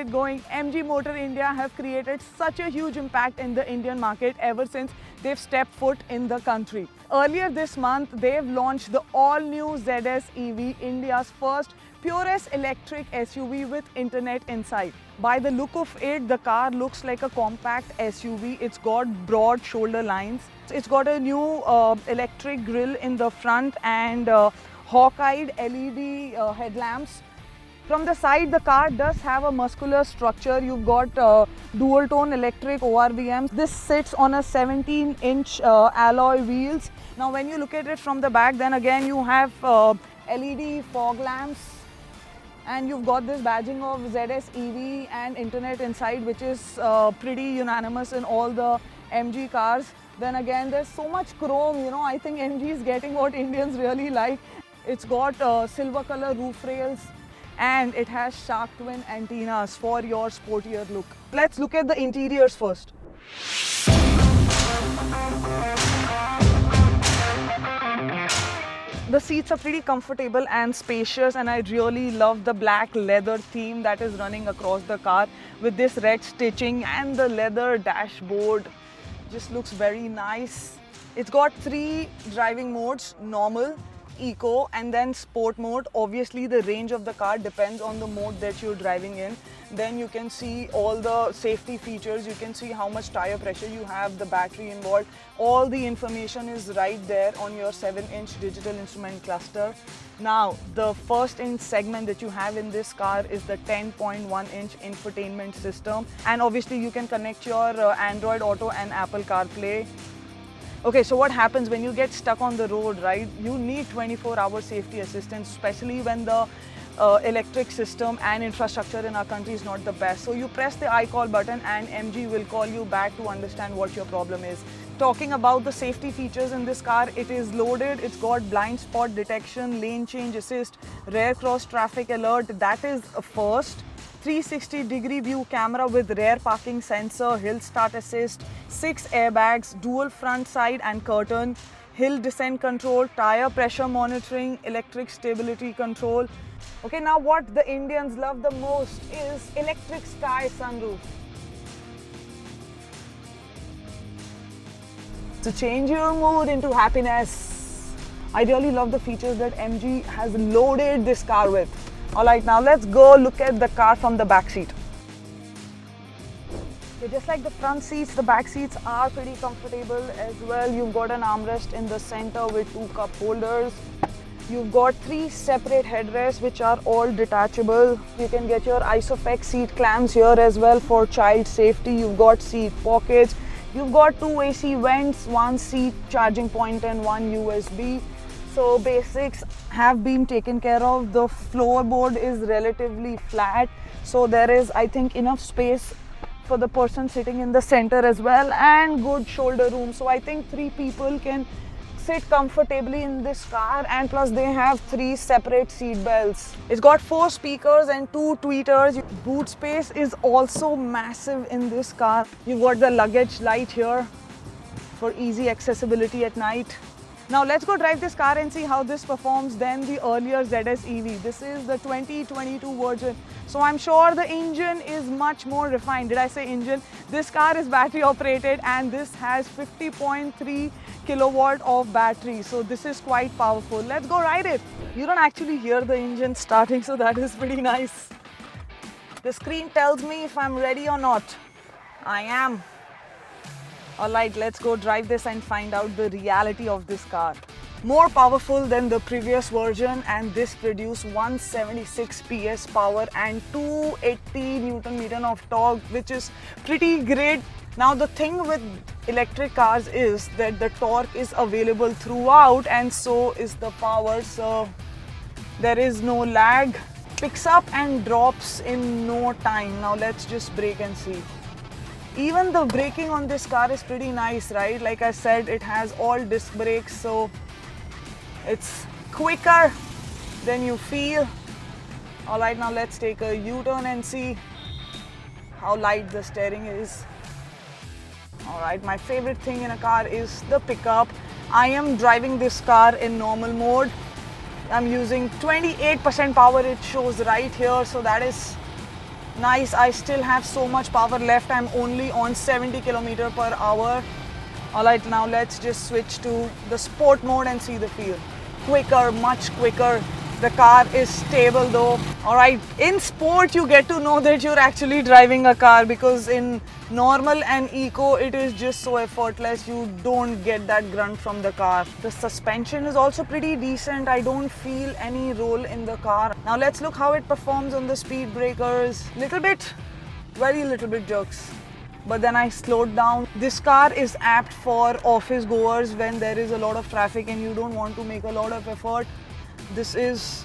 it going. MG Motor India have created such a huge impact in the Indian market ever since they've stepped foot in the country. Earlier this month, they've launched the all-new ZS EV, India's first purest electric SUV with internet inside. By the look of it, the car looks like a compact SUV. It's got broad shoulder lines. It's got a new electric grille in the front and hawk-eyed LED headlamps. From the side, the car does have a muscular structure. You've got dual-tone electric ORVMs. This sits on a 17-inch alloy wheels. Now, when you look at it from the back, then again you have LED fog lamps. And you've got this badging of ZS EV and internet inside, which is pretty unanimous in all the MG cars. Then again, there's so much chrome, you know, I think MG is getting what Indians really like. It's got silver color roof rails and it has shark twin antennas for your sportier look. Let's look at the interiors first. The seats are pretty comfortable and spacious, and I really love the black leather theme that is running across the car with this red stitching, and the leather dashboard just looks very nice. It's got 3 driving modes: normal, eco and then sport mode. Obviously the range of the car depends on the mode that you're driving in. Then you can see all the safety features, you can see how much tire pressure you have, the battery involved. All the information is right there on your 7-inch digital instrument cluster. Now the first inch segment that you have in this car is the 10.1-inch infotainment system, and obviously you can connect your Android Auto and Apple CarPlay. Okay, so what happens when you get stuck on the road, right? You need 24-hour safety assistance, especially when the electric system and infrastructure in our country is not the best. So you press the iCall button and MG will call you back to understand what your problem is. Talking about the safety features in this car, it is loaded. It's got blind spot detection, lane change assist, rear cross traffic alert. That is a first. 360-degree view camera with rear parking sensor, hill start assist, 6 airbags, dual front side and curtain, hill descent control, tire pressure monitoring, electric stability control. Okay, now what the Indians love the most is electric sky sunroof. To change your mood into happiness. I really love the features that MG has loaded this car with. Alright, now let's go look at the car from the back seat. Okay, just like the front seats, the back seats are pretty comfortable as well. You've got an armrest in the center with 2 cup holders. You've got 3 separate headrests which are all detachable. You can get your Isofix seat clamps here as well for child safety. You've got seat pockets. You've got 2 AC vents, 1 seat charging point and 1 USB. So basics have been taken care of. The floorboard is relatively flat, so there is, I think, enough space for the person sitting in the center as well, and good shoulder room. So I think 3 people can sit comfortably in this car, and plus they have 3 separate seat belts. It's got 4 speakers and 2 tweeters. Boot space is also massive in this car. You've got the luggage light here for easy accessibility at night. Now let's go drive this car and see how this performs than the earlier ZS EV. This is the 2022 version. So I'm sure the engine is much more refined. Did I say engine? This car is battery operated and this has 50.3 kilowatt of battery. So this is quite powerful. Let's go ride it. You don't actually hear the engine starting, so that is pretty nice. The screen tells me if I'm ready or not. I am. Alright, let's go drive this and find out the reality of this car. More powerful than the previous version, and this produced 176 PS power and 280 Newton meter of torque, which is pretty great. Now the thing with electric cars is that the torque is available throughout and so is the power, so there is no lag. Picks up and drops in no time. Now let's just brake and see. Even the braking on this car is pretty nice, right? Like I said, it has all disc brakes, so it's quicker than you feel. Alright, now let's take a U-turn and see how light the steering is. Alright, my favorite thing in a car is the pickup. I am driving this car in normal mode. I'm using 28% power, it shows right here, so that is Nice, I still have so much power left. I'm only on 70 km per hour. Alright, now let's just switch to the sport mode and see the feel. Quicker, much quicker. The car is stable though. Alright, in sport you get to know that you're actually driving a car, because in normal and eco it is just so effortless. You don't get that grunt from the car. The suspension is also pretty decent. I don't feel any roll in the car. Now let's look how it performs on the speed breakers. Little bit, very little bit jerks. But then I slowed down. This car is apt for office goers when there is a lot of traffic and you don't want to make a lot of effort. This is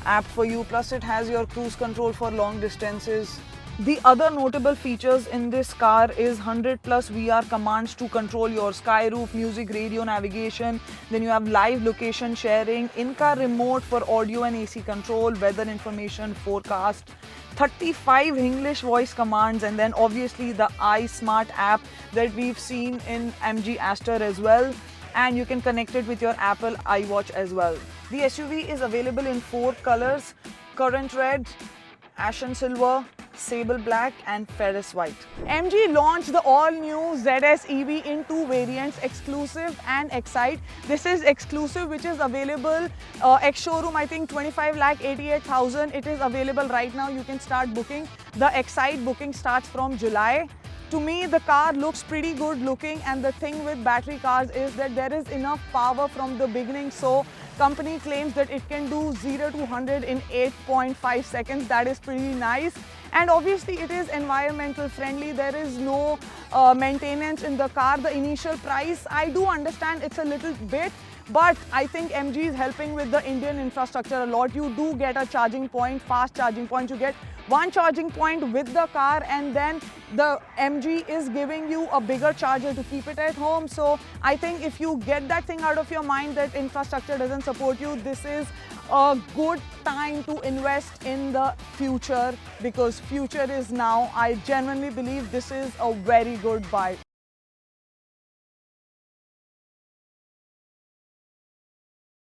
apt for you. Plus it has your cruise control for long distances. The other notable features in this car is 100 plus VR commands to control your sky roof, music, radio, navigation. Then you have live location sharing, in-car remote for audio and AC control, weather information, forecast, 35 English voice commands, and then obviously the iSmart app that we've seen in MG Aster as well. And you can connect it with your Apple iWatch as well. The SUV is available in 4 colors: currant red, ashen silver, sable black and Ferris white. MG launched the all-new ZS EV in 2 variants, Exclusive and Excite. This is Exclusive, which is available ex-showroom, I think 25,88,000. It is available right now. You can start booking. The Excite booking starts from July. To me, the car looks pretty good looking, and the thing with battery cars is that there is enough power from the beginning. So company claims that it can do 0 to 100 in 8.5 seconds. That is pretty nice. And obviously it is environmental friendly. There is no maintenance in the car. The initial price, I do understand it's a little bit, but I think MG is helping with the Indian infrastructure a lot. You do get a charging point, fast charging point. You get 1 charging point with the car, and then the MG is giving you a bigger charger to keep it at home. So I think if you get that thing out of your mind that infrastructure doesn't support you, this is a good time to invest in the future, because future is now. I genuinely believe this is a very good buy.